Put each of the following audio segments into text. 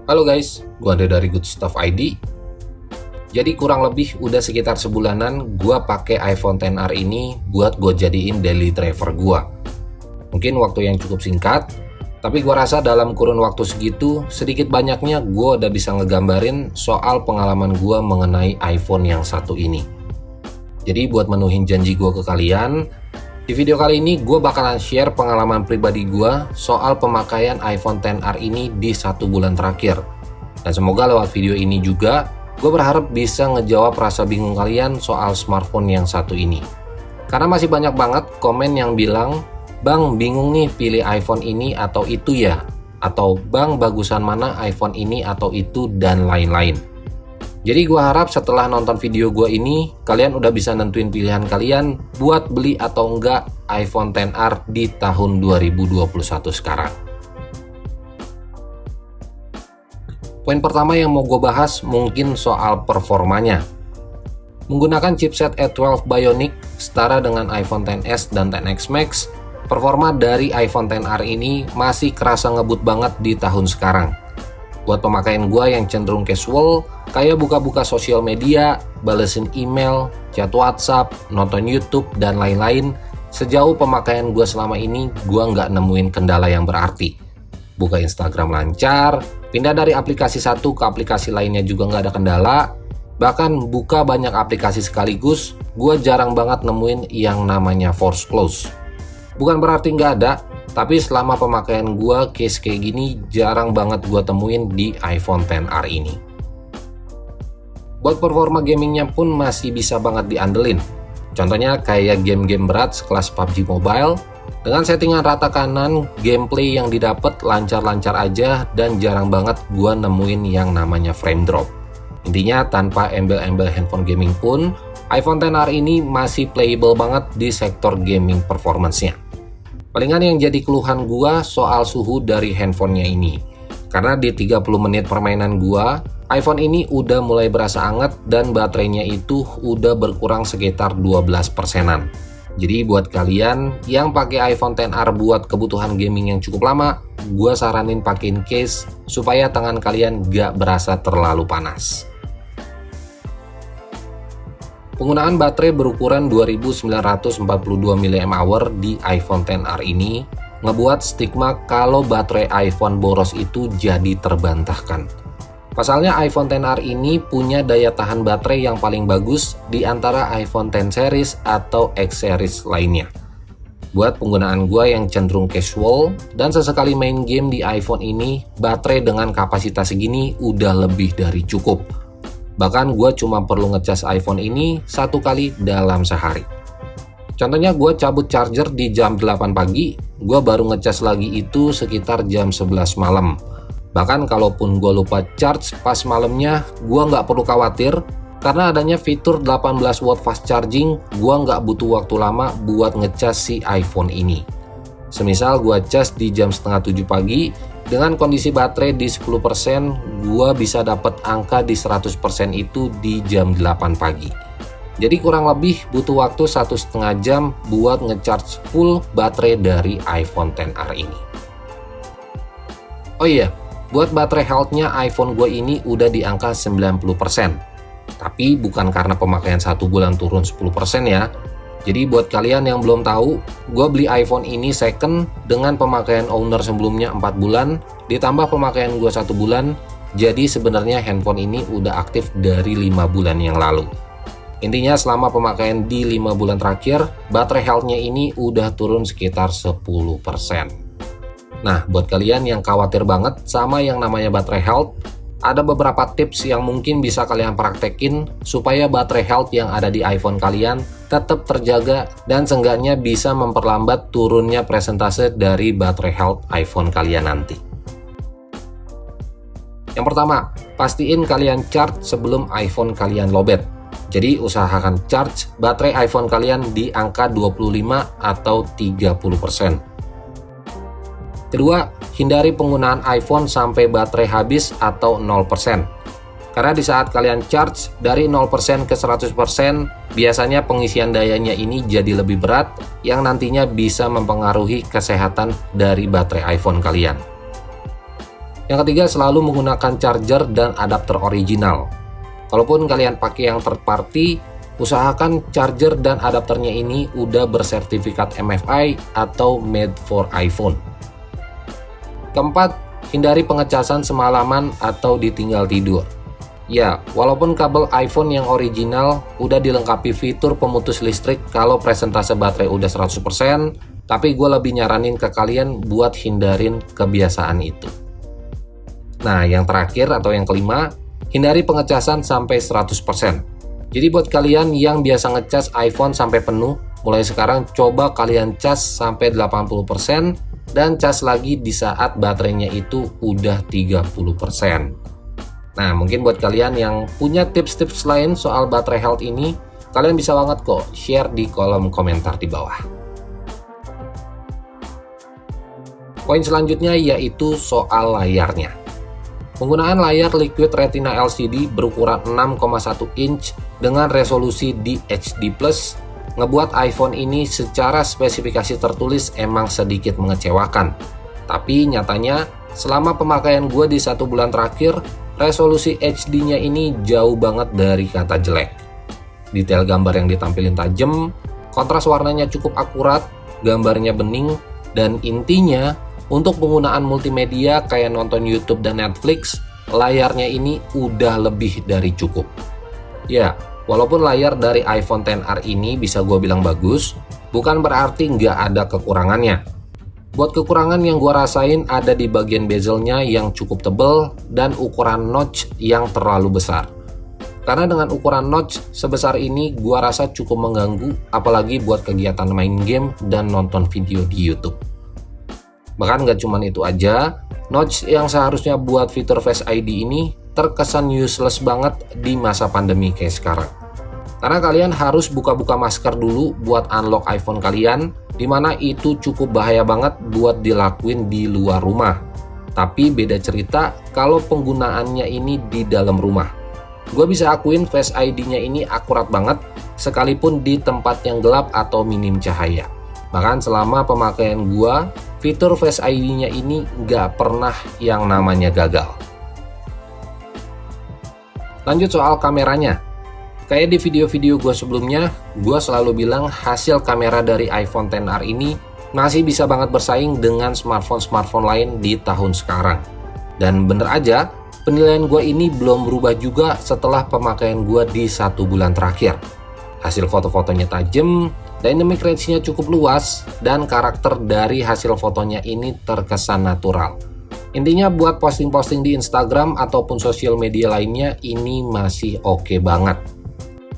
Halo guys, gua Ade dari Good Stuff ID. Jadi kurang lebih udah sekitar sebulanan gua pakai iPhone XR ini buat gua jadiin daily driver gua. Mungkin waktu yang cukup singkat, tapi gua rasa dalam kurun waktu segitu sedikit banyaknya gua udah bisa ngegambarin soal pengalaman gua mengenai iPhone yang satu ini. Jadi buat menuhin janji gua ke kalian, di video kali ini gue bakalan share pengalaman pribadi gue soal pemakaian iPhone XR ini di 1 bulan terakhir. Dan semoga lewat video ini juga, gue berharap bisa ngejawab rasa bingung kalian soal smartphone yang satu ini. Karena masih banyak banget komen yang bilang, "Bang, bingung nih pilih iPhone ini atau itu ya?" Atau, "Bang, bagusan mana iPhone ini atau itu?" dan lain-lain. Jadi gue harap setelah nonton video gue ini, kalian udah bisa nentuin pilihan kalian buat beli atau enggak iPhone XR di tahun 2021 sekarang. Poin pertama yang mau gue bahas mungkin soal performanya. Menggunakan chipset A12 Bionic setara dengan iPhone XS dan XS Max, performa dari iPhone XR ini masih kerasa ngebut banget di tahun sekarang. Buat pemakaian gue yang cenderung casual, kayak buka-buka sosial media, balesin email, chat WhatsApp, nonton YouTube, dan lain-lain, sejauh pemakaian gue selama ini, gue nggak nemuin kendala yang berarti. Buka Instagram lancar, pindah dari aplikasi satu ke aplikasi lainnya juga nggak ada kendala, bahkan buka banyak aplikasi sekaligus, gue jarang banget nemuin yang namanya force close. Bukan berarti nggak ada, tapi selama pemakaian gue case kayak gini jarang banget gue temuin di iPhone XR ini. Buat performa gamingnya pun masih bisa banget diandelin. Contohnya kayak game-game berat sekelas PUBG Mobile, dengan settingan rata kanan, gameplay yang didapat lancar-lancar aja dan jarang banget gue nemuin yang namanya frame drop. Intinya tanpa embel-embel handphone gaming pun, iPhone XR ini masih playable banget di sektor gaming performance-nya. Palingan yang jadi keluhan gua soal suhu dari handphonenya ini. Karena di 30 menit permainan gua, iPhone ini udah mulai berasa anget dan baterainya itu udah berkurang sekitar 12%-an. Jadi buat kalian yang pakai iPhone XR buat kebutuhan gaming yang cukup lama, gua saranin pakein case supaya tangan kalian gak berasa terlalu panas. Penggunaan baterai berukuran 2942 mAh di iPhone XR ini ngebuat stigma kalau baterai iPhone boros itu jadi terbantahkan. Pasalnya iPhone XR ini punya daya tahan baterai yang paling bagus di antara iPhone X series atau X series lainnya. Buat penggunaan gue yang cenderung casual dan sesekali main game di iPhone ini, baterai dengan kapasitas segini udah lebih dari cukup. Bahkan gue cuma perlu ngecas iPhone ini 1 kali dalam sehari. Contohnya gue cabut charger di jam 8 pagi, gue baru ngecas lagi itu sekitar jam 11 malam. Bahkan kalaupun gue lupa charge pas malamnya, gue nggak perlu khawatir karena adanya fitur 18 watt fast charging, gue nggak butuh waktu lama buat ngecas si iPhone ini. Semisal gue cas di jam setengah 7 pagi, dengan kondisi baterai di 10%, gua bisa dapat angka di 100% itu di jam 8 pagi. Jadi kurang lebih butuh waktu 1,5 jam buat ngecharge full baterai dari iPhone XR ini. Oh iya, buat baterai health-nya iPhone gue ini udah di angka 90%. Tapi bukan karena pemakaian 1 bulan turun 10% ya. Jadi buat kalian yang belum tahu, gue beli iPhone ini second dengan pemakaian owner sebelumnya 4 bulan, ditambah pemakaian gue 1 bulan, jadi sebenarnya handphone ini udah aktif dari 5 bulan yang lalu. Intinya selama pemakaian di 5 bulan terakhir, baterai health-nya ini udah turun sekitar 10%. Nah, buat kalian yang khawatir banget sama yang namanya baterai health, ada beberapa tips yang mungkin bisa kalian praktekin supaya baterai health yang ada di iPhone kalian tetap terjaga dan seenggaknya bisa memperlambat turunnya presentase dari baterai health iPhone kalian nanti. Yang pertama, pastiin kalian charge sebelum iPhone kalian lowbat. Jadi usahakan charge baterai iPhone kalian di angka 25 atau 30%. Kedua, hindari penggunaan iPhone sampai baterai habis atau 0%. Karena di saat kalian charge dari 0% ke 100%, biasanya pengisian dayanya ini jadi lebih berat yang nantinya bisa mempengaruhi kesehatan dari baterai iPhone kalian. Yang ketiga, selalu menggunakan charger dan adapter original. Kalaupun kalian pakai yang third party, usahakan charger dan adapternya ini udah bersertifikat MFI atau made for iPhone. Keempat, hindari pengecasan semalaman atau ditinggal tidur. Ya, walaupun kabel iPhone yang original udah dilengkapi fitur pemutus listrik kalau presentase baterai udah 100%, tapi gue lebih nyaranin ke kalian buat hindarin kebiasaan itu. Nah, yang terakhir atau yang kelima, hindari pengecasan sampai 100%. Jadi buat kalian yang biasa ngecas iPhone sampai penuh, mulai sekarang coba kalian cas sampai 80% dan cas lagi di saat baterainya itu udah 30%. Nah, mungkin buat kalian yang punya tips-tips lain soal baterai health ini, kalian bisa banget kok share di kolom komentar di bawah. Poin selanjutnya yaitu soal layarnya. Penggunaan layar Liquid Retina LCD berukuran 6,1 inch dengan resolusi DHD+, ngebuat iPhone ini secara spesifikasi tertulis emang sedikit mengecewakan. Tapi nyatanya, selama pemakaian gue di 1 bulan terakhir, resolusi HD-nya ini jauh banget dari kata jelek. Detail gambar yang ditampilin tajam, kontras warnanya cukup akurat, gambarnya bening, dan intinya, untuk penggunaan multimedia kayak nonton YouTube dan Netflix, layarnya ini udah lebih dari cukup. Ya, walaupun layar dari iPhone XR ini bisa gue bilang bagus, bukan berarti nggak ada kekurangannya. Buat kekurangan yang gue rasain ada di bagian bezelnya yang cukup tebal dan ukuran notch yang terlalu besar. Karena dengan ukuran notch sebesar ini gue rasa cukup mengganggu, apalagi buat kegiatan main game dan nonton video di YouTube. Bahkan nggak cuma itu aja, notch yang seharusnya buat fitur Face ID ini terkesan useless banget di masa pandemi kayak sekarang. Karena kalian harus buka-buka masker dulu buat unlock iPhone kalian, dimana itu cukup bahaya banget buat dilakuin di luar rumah. Tapi beda cerita kalau penggunaannya ini di dalam rumah. Gue bisa akuin Face ID-nya ini akurat banget, sekalipun di tempat yang gelap atau minim cahaya. Bahkan selama pemakaian gue, fitur Face ID-nya ini nggak pernah yang namanya gagal. Lanjut soal kameranya. Kayak di video-video gue sebelumnya, gue selalu bilang hasil kamera dari iPhone XR ini masih bisa banget bersaing dengan smartphone-smartphone lain di tahun sekarang. Dan bener aja, penilaian gue ini belum berubah juga setelah pemakaian gue di 1 bulan terakhir. Hasil foto-fotonya tajam, dynamic range-nya cukup luas, dan karakter dari hasil fotonya ini terkesan natural. Intinya buat posting-posting di Instagram ataupun sosial media lainnya ini masih oke banget.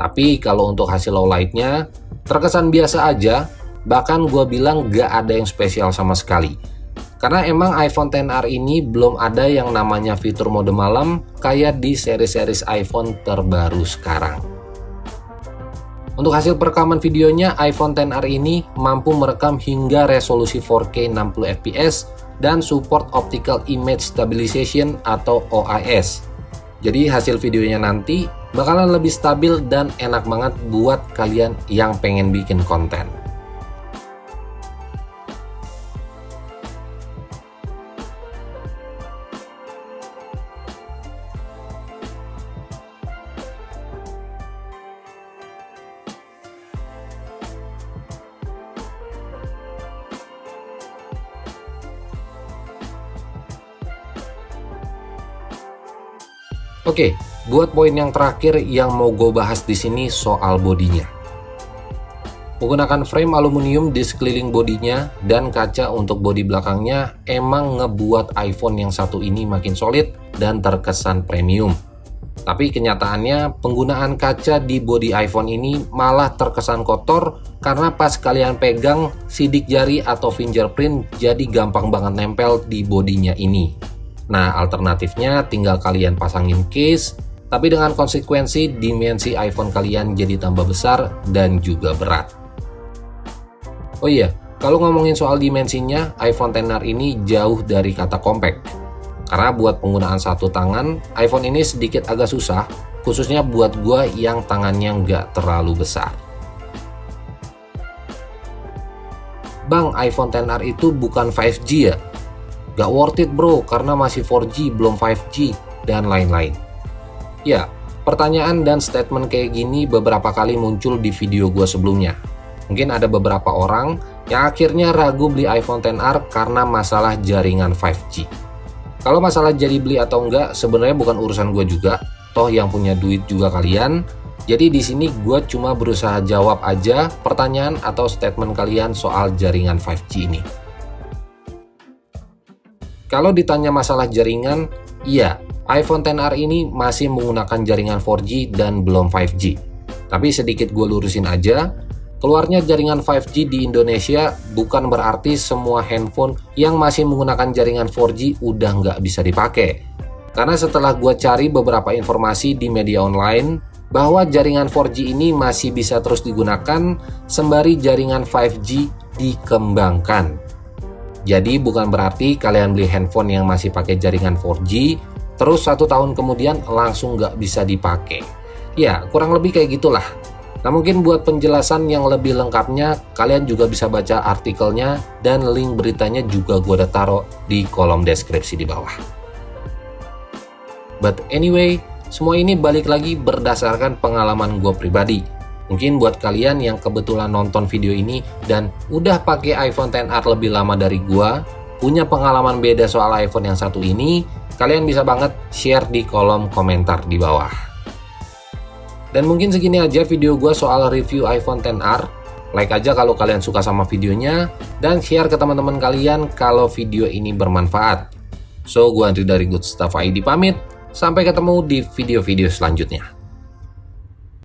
Tapi kalau untuk hasil low light-nya, terkesan biasa aja, bahkan gue bilang gak ada yang spesial sama sekali. Karena emang iPhone XR ini belum ada yang namanya fitur mode malam kayak di seri-series iPhone terbaru sekarang. Untuk hasil perekaman videonya, iPhone XR ini mampu merekam hingga resolusi 4K 60fps dan support Optical Image Stabilization atau OIS. Jadi hasil videonya nanti bakalan lebih stabil dan enak banget buat kalian yang pengen bikin konten. Oke, buat poin yang terakhir yang mau gue bahas di sini soal bodinya. Menggunakan frame aluminium di sekeliling bodinya dan kaca untuk bodi belakangnya emang ngebuat iPhone yang satu ini makin solid dan terkesan premium. Tapi kenyataannya penggunaan kaca di bodi iPhone ini malah terkesan kotor karena pas kalian pegang sidik jari atau fingerprint jadi gampang banget nempel di bodinya ini. Nah, alternatifnya tinggal kalian pasangin case, tapi dengan konsekuensi dimensi iPhone kalian jadi tambah besar dan juga berat. Oh iya, kalau ngomongin soal dimensinya, iPhone XR ini jauh dari kata compact. Karena buat penggunaan satu tangan, iPhone ini sedikit agak susah, khususnya buat gua yang tangannya nggak terlalu besar. Bang, iPhone XR itu bukan 5G ya? Gak worth it bro, karena masih 4G, belum 5G, dan lain-lain. Ya, pertanyaan dan statement kayak gini beberapa kali muncul di video gue sebelumnya. Mungkin ada beberapa orang yang akhirnya ragu beli iPhone XR karena masalah jaringan 5G. Kalau masalah jadi beli atau enggak, sebenarnya bukan urusan gue juga, toh yang punya duit juga kalian. Jadi di sini gue cuma berusaha jawab aja pertanyaan atau statement kalian soal jaringan 5G ini. Kalau ditanya masalah jaringan, iya, iPhone XR ini masih menggunakan jaringan 4G dan belum 5G. Tapi sedikit gue lurusin aja, keluarnya jaringan 5G di Indonesia bukan berarti semua handphone yang masih menggunakan jaringan 4G udah nggak bisa dipakai. Karena setelah gue cari beberapa informasi di media online, bahwa jaringan 4G ini masih bisa terus digunakan sembari jaringan 5G dikembangkan. Jadi bukan berarti kalian beli handphone yang masih pakai jaringan 4G, terus 1 tahun kemudian langsung nggak bisa dipakai. Ya, kurang lebih kayak gitulah. Nah mungkin buat penjelasan yang lebih lengkapnya, kalian juga bisa baca artikelnya dan link beritanya juga gue udah taruh di kolom deskripsi di bawah. But anyway, semua ini balik lagi berdasarkan pengalaman gue pribadi. Mungkin buat kalian yang kebetulan nonton video ini dan udah pakai iPhone XR lebih lama dari gua, punya pengalaman beda soal iPhone yang satu ini, kalian bisa banget share di kolom komentar di bawah. Dan mungkin segini aja video gua soal review iPhone XR. Like aja kalau kalian suka sama videonya, dan share ke teman-teman kalian kalau video ini bermanfaat. So, gua Andri dari Good Stuff ID pamit. Sampai ketemu di video-video selanjutnya.